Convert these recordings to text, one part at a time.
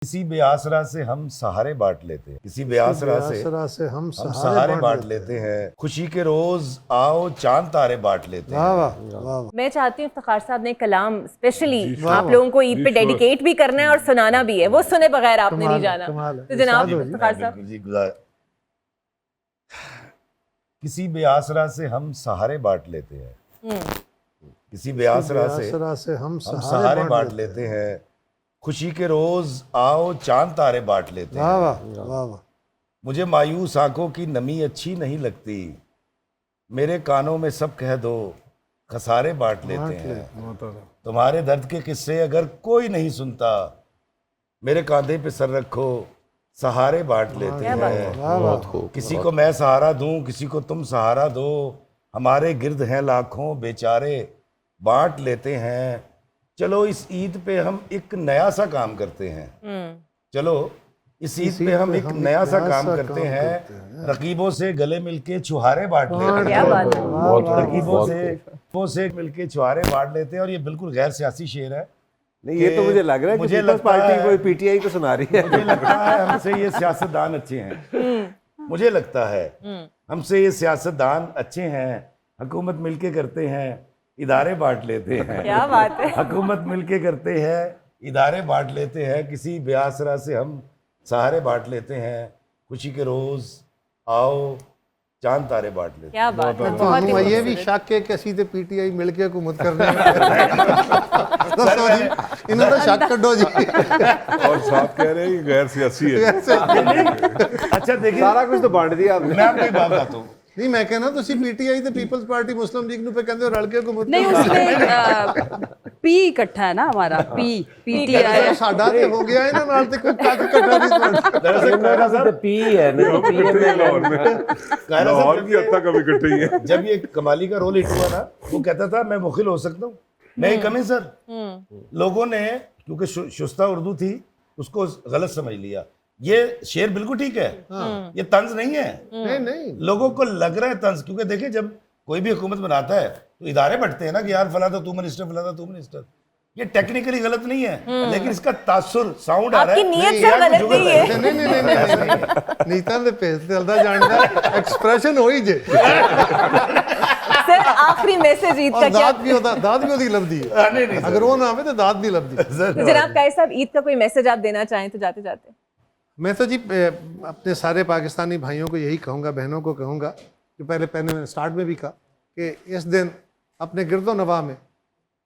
किसी बेआसरा से हम सहारे बांट लेते हैं, किसी बेआसरा से हम सहारे बांट लेते हैं। खुशी के रोज आओ चांद तारे बांट लेते हैं। वाह वाह वाह। मैं चाहती हूँ इफ्तिखार साहब ने कलाम स्पेशली आप लोगों को ईद पे डेडिकेट भी करना है और सुनाना भी है, वो सुने बगैर आपने नहीं जाना। तो जनाब इफ्तिखार साहब जी किसी बेआसरा से हम सहारे बांट लेते हैं, किसी बेआसरा से हम सहारे बांट लेते हैं। खुशी के रोज आओ चांद तारे बांट लेते हैं। वाह वाह वाह वाह। मुझे मायूस आंखों की नमी अच्छी नहीं लगती, मेरे कानों में सब कह दो खसारे बांट लेते हैं। तुम्हारे दर्द के किस्से अगर कोई नहीं सुनता, मेरे कांधे पे सर रखो सहारे बांट लेते हैं। किसी को मैं सहारा दूं, किसी को तुम सहारा दो, हमारे गिर्द हैं लाखों बेचारे बांट लेते हैं। चलो इस ईद पे हम एक नया सा काम करते हैं, चलो इस ईद पे हम एक नया सा काम करते हैं। रकीबों से गले मिलके छुहारे बांट लेते हैं। क्या बात है। रकीबों से मिलके छुहारे बांट लेते हैं। और ये बिल्कुल गैर सियासी शेर है। नहीं, ये तो मुझे लग रहा है कि पीपल्स पार्टी कोई पीटीआई तो सुना रही है। मुझे लगता है हमसे ये सियासतदान अच्छे हैं, मुझे लगता है हमसे ये सियासतदान अच्छे हैं। हुकूमत मिलके करते हैं, इदारे बांट लेते हैं। क्या बात है। हुकूमत मिलके करते हैं, इदारे बांट लेते हैं। किसी बेआसरा से हम सहारे बांट लेते हैं। खुशी के रोज आओ चांद तारे बांट लेते हैं। क्या बात है। ਤੁਹਾਨੂੰ ਇਹ ਵੀ ਸ਼ੱਕ ਹੈ ਕਿ ਅਸੀਂ ਤੇ ਪੀਟੀਆਈ ਮਿਲ ਕੇ ਹਕੂਮਤ ਕਰਨੀ ਹੈ। ਦੱਸੋ ਜੀ, ਇਹਨਾਂ ਦਾ ਸ਼ੱਕ ਕੱਢੋ ਜੀ। और साथ कह रहे हैं कि गैर सियासी है। अच्छा देखिए, सारा कुछ तो बांट दिया आपने। मैं आपको एक बात बताता हूँ। ਨਹੀਂ ਮੈਂ ਕਹਿੰਦਾ ਤੁਸੀਂ ਪੀਟੀਆਈ ਤੇ ਪੀਪल्स ਪਾर्टी मुस्लिम लीग ਨੂੰ पे ਕਹਿੰਦੇ ਹੋ ਰਲ ਕੇ ਹਕੂਮਤ नहीं उसमें पी इकट्ठा है ना हमारा पीटीआई ਕਰੋ। ਸਾਡਾ ਤੇ ਹੋ ਗਿਆ ਇਹਨਾਂ ਨਾਲ ਤੇ ਕੋਈ ਕੱਟ ਕੱਟਾ नहीं ਤੁਹਾਡਾ। दरअसल कायरा साहब, पी है ना, हम इकट्ठे हैं लाहौर में। कायरा साहब, लाहौर की हद तक हम इकट्ठे ही हैं। जब ये कमाली का रोल हिट हुआ ना, वो कहता था मैं मुखिल हो सकता हूँ, मैं कम है सर। लोगों ने क्योंकि शुस्ता उर्दू थी उसको गलत समझ लिया। ये शेर बिल्कुल ठीक है, ये तंज नहीं है। नहीं नहीं, लोगों को लग रहा है तंज, क्योंकि देखिए जब कोई भी हुकूमत बनाता है तो इदारे बढ़ते हैं ना कि यार फला था तू मिनिस्टर, फला था तू मिनिस्टर। ये टेक्निकली गलत नहीं है, लेकिन इसका तासुर साउंड आ रहा आपकी है। नीयत सर गलत नहीं है। नहीं नहीं नहीं नहीं, नीतां दे पेज चलदा जानदा एक्सप्रेशन होई जे। सर आखिरी मैसेज ईद का और क्या। दाद भी ओदी लभदी है। नहीं नहीं अगर वो ना आवे तो दाद नहीं लभदी। तो जनाब कायर साहब ईद का कोई मैसेज आप देना चाहें तो जाते जाते। मैं तो जी अपने सारे पाकिस्तानी भाइयों को यही कहूँगा, बहनों को कहूँगा कि पहले मैंने स्टार्ट में भी कहा कि इस दिन अपने गिरदो नवा में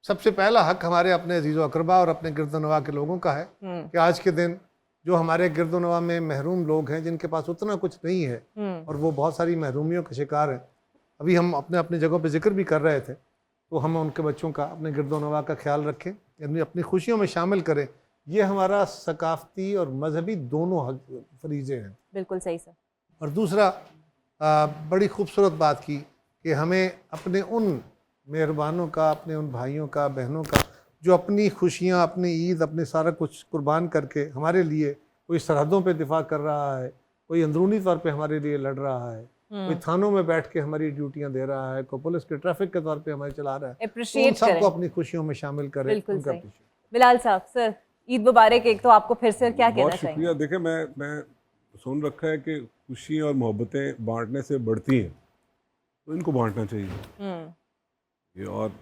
सबसे पहला हक हमारे अपने अजीज़ो अकरबा और अपने गिरदो नवा के लोगों का है कि आज के दिन जो हमारे गिरदो नवा में महरूम लोग हैं, जिनके पास उतना कुछ नहीं है और वो बहुत सारी महरूमियों के शिकार हैं, अभी हम अपने अपनी जगहों पर जिक्र भी कर रहे थे, तो हम उनके बच्चों का अपने गिरदो नवा का ख्याल रखें, यानी अपनी खुशियों में शामिल करें। ये हमारा सकाफती और मजहबी दोनों फरीज़े हैं। बिल्कुल सही सर। और दूसरा बड़ी खूबसूरत बात की कि हमें अपने उन मेहरबानों का, अपने उन भाइयों का, बहनों का जो अपनी खुशियाँ, अपनी ईद, अपने सारा कुछ कुर्बान करके हमारे लिए, कोई सरहदों पे दिफा कर रहा है, कोई अंदरूनी तौर पे हमारे लिए लड़ रहा है, कोई थानों में बैठ के हमारी ड्यूटियाँ दे रहा है, कोई पुलिस के ट्रैफिक के तौर पे हमारे चला रहा है, तो उन अप्रिशिएट सबको करें। अपनी खुशियों में शामिल करें। बिल्कुल उनका सही। appreciate। बिलाल साहब सर ईद मुबारक। एक तो आपको फिर से क्या कहना बहुत चाहिए। शुक्रिया। देखें, मैं सुन रखा है कि खुशी और मोहब्बतें बांटने से बढ़ती हैं, तो इनको बांटना चाहिए ये। और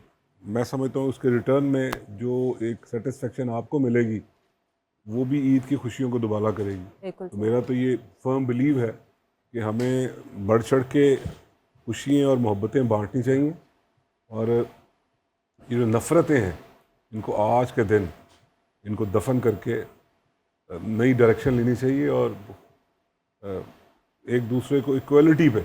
मैं समझता हूँ उसके रिटर्न में जो एक सेटिस्फेक्शन आपको मिलेगी, वो भी ईद की खुशियों को दुबाला करेगी। बिल्कुल तो मेरा तो ये फर्म बिलीव है कि हमें बढ़ चढ़ के खुशियाँ और मोहब्बतें बांटनी चाहिए। और ये जो नफ़रतें हैं, इनको आज के दिन इनको दफन करके नई डायरेक्शन लेनी चाहिए और एक दूसरे को इक्वलिटी पे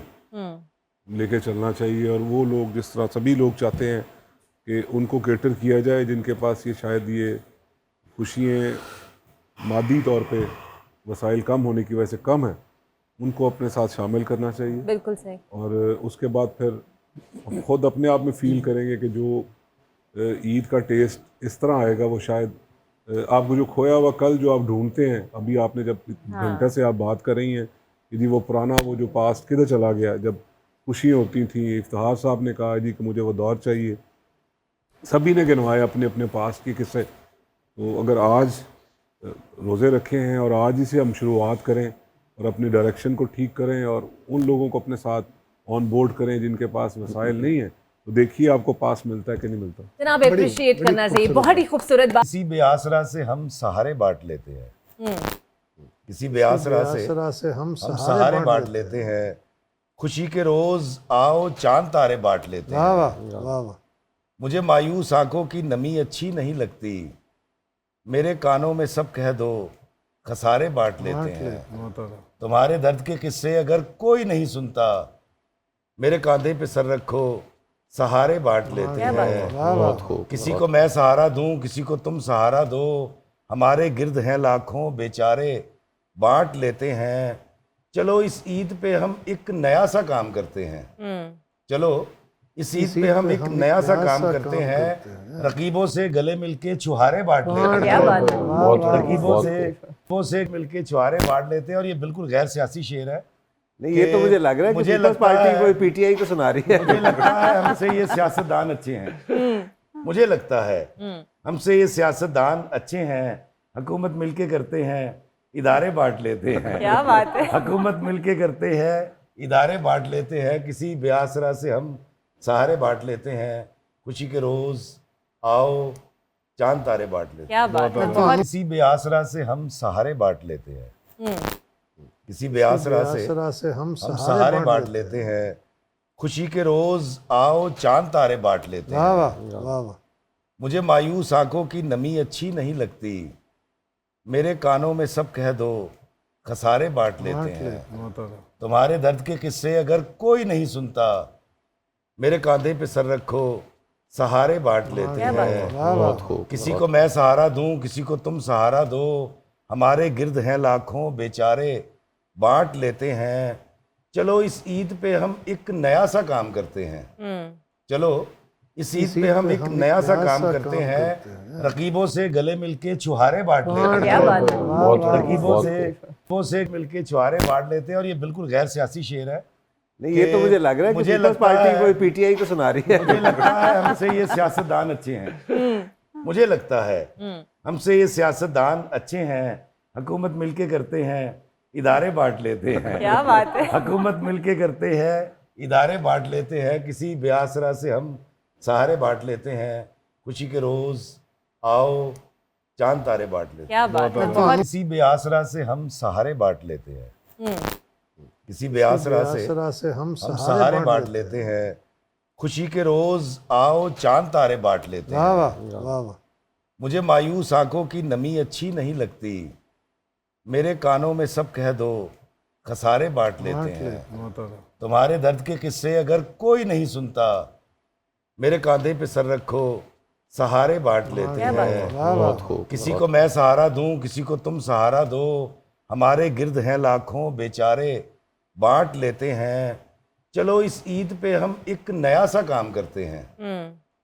लेके चलना चाहिए। और वो लोग जिस तरह सभी लोग चाहते हैं कि उनको केटर किया जाए, जिनके पास ये शायद ये खुशियाँ मादी तौर पे वसाइल कम होने की वजह से कम है, उनको अपने साथ शामिल करना चाहिए। बिल्कुल सही। और उसके बाद फिर हम खुद अपने आप में फील करेंगे कि जो ईद का टेस्ट इस तरह आएगा, वो शायद आपको जो खोया हुआ कल जो आप ढूंढते हैं, अभी आपने जब घंटे से आप बात कर रही हैं, यदि वो पुराना वो जो पास्ट किधर चला गया, जब खुशियाँ होती थी। इफ्तिखार साहब ने कहा जी कि मुझे वो दौर चाहिए, सभी ने गिनवाए अपने अपने पास्ट के किस्से। तो अगर आज रोज़े रखे हैं और आज ही से हम शुरुआत करें और अपनी डायरेक्शन को ठीक करें और उन लोगों को अपने साथ ऑन बोर्ड करें जिनके पास वसाइल नहीं है, तो देखिए आपको पास मिलता है कि नहीं मिलता। जनाब अप्रिशिएट करना चाहिए, बहुत ही खूबसूरत बात। किसी बेआसरा से हम सहारे बांट लेते हैं, किसी बेआसरा से हम सहारे बांट लेते हैं। खुशी के रोज आओ चांद तारे बांट लेते हैं। वाह वाह वाह वाह। मुझे मायूस आंखों की नमी अच्छी नहीं लगती, मेरे कानों में सब कह दो खसारे बांट लेते हैं। तुम्हारे दर्द के किस्से अगर कोई नहीं सुनता, मेरे कांधे पे सर रखो सहारे बांट लेते हैं। किसी को मैं सहारा दूं, किसी को तुम सहारा दो, हमारे गिर्द हैं लाखों बेचारे बांट लेते हैं। चलो इस ईद पे हम एक नया सा काम करते हैं, चलो इस ईद पे हम एक नया सा काम करते हैं। रकीबों से गले मिलके छुहारे बांट लेते हैं। क्या बात है। रकीबों से मिलके छुहारे बांट लेते हैं। और ये बिल्कुल गैर सियासी शेर है। नहीं, ये तो मुझे लग रहा है कि पीपल्स पार्टी कोई पीटीआई को सुना रही है। मुझे लगता है हमसे ये सियासतदान अच्छे हैं। मुझे लगता है हमसे ये सियासतदान अच्छे हैं। हुकूमत मिलके करते हैं, इदारे बांट लेते हैं। क्या बात है। हुकूमत मिलके करते हैं, इदारे बांट लेते हैं। किसी बेआसरा से हम सहारे बांट लेते हैं। खुशी के रोज आओ चांद तारे बांट लेते हैं। क्या बात है। बहुत किसी बेआसरा से हम सहारे बांट लेते हैं, किसी बेआसरा से हम सहारे बांट लेते हैं। खुशी के रोज आओ चांद तारे बांट लेते हैं। वाह वाह वाह वाह। मुझे मायूस आंखों की नमी अच्छी नहीं लगती, मेरे कानों में सब कह दो खसारे बांट लेते हैं। तुम्हारे दर्द के किस्से अगर कोई नहीं सुनता, मेरे कांधे पे सर रखो सहारे बांट लेते हैं। किसी को मैं सहारा दूं, किसी को तुम सहारा दो, हमारे गिर्द हैं लाखों बेचारे बांट लेते हैं। चलो इस ईद पे हम एक नया सा काम करते हैं, चलो इस ईद पे हम एक नया सा काम करते हैं। रकीबों से गले मिलके छुहारे बांट लेते हैं। क्या बात है। रकीबों से मिलके छुहारे बांट लेते हैं। और ये बिल्कुल गैर सियासी शेर है। नहीं, ये तो मुझे लग रहा है कि पीपल्स पार्टी कोई पीटीआई को सुना रही है। मुझे लगता है हमसे ये सियासतदान अच्छे हैं। मुझे लगता है हमसे ये सियासतदान अच्छे हैं। हुकूमत मिलके करते हैं, इदारे बांट लेते हैं। क्या बात है। हुकूमत मिलके करते हैं, इदारे बांट लेते हैं। किसी बेआसरा से हम सहारे बांट लेते हैं। खुशी के रोज आओ चांद तारे बांट लेते हैं। क्या बात है। बहुत किसी बेआसरा से हम सहारे बांट लेते हैं, किसी बेआसरा से हम सहारे बांट लेते हैं। खुशी के रोज आओ चांद तारे बांट लेते हैं। वाह वाह वाह वाह। मुझे मायूस आंखों की नमी अच्छी नहीं लगती, मेरे कानों में सब कह दो खसारे बांट लेते हैं। तुम्हारे दर्द के किस्से अगर कोई नहीं सुनता, मेरे कांधे पे सर रखो सहारे बांट लेते हैं। किसी को मैं सहारा दूं, किसी को तुम सहारा दो, हमारे गिर्द हैं लाखों बेचारे बांट लेते हैं। चलो इस ईद पे हम एक नया सा काम करते हैं,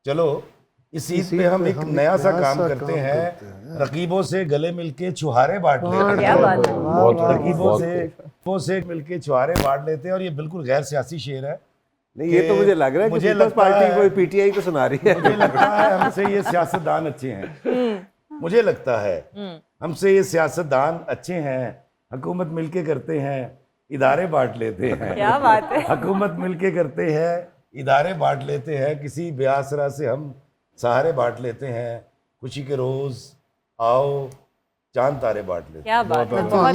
चलो इस ईद पे हम एक नया सा काम करते हैं। रकीबों से गले मिलके छुहारे बांट लेते हैं। क्या बात है। रकीबों से मिलके छुहारे बांट लेते हैं। और ये बिल्कुल गैर सियासी शेर है। नहीं, ये तो मुझे लग रहा है कि पीपल्स पार्टी कोई पीटीआई को सुना रही है। मुझे लगता है हमसे ये सियासतदान अच्छे हैं। मुझे लगता है हमसे ये सियासतदान अच्छे हैं। हुकूमत मिलके करते हैं, इदारे बांट लेते हैं। क्या बात है। हुकूमत मिलके करते हैं, इदारे बांट लेते हैं। किसी बेआसरा से हम सहारे बांट लेते हैं। खुशी के रोज आओ चांद तारे बांट लेते हैं। क्या बात है। बहुत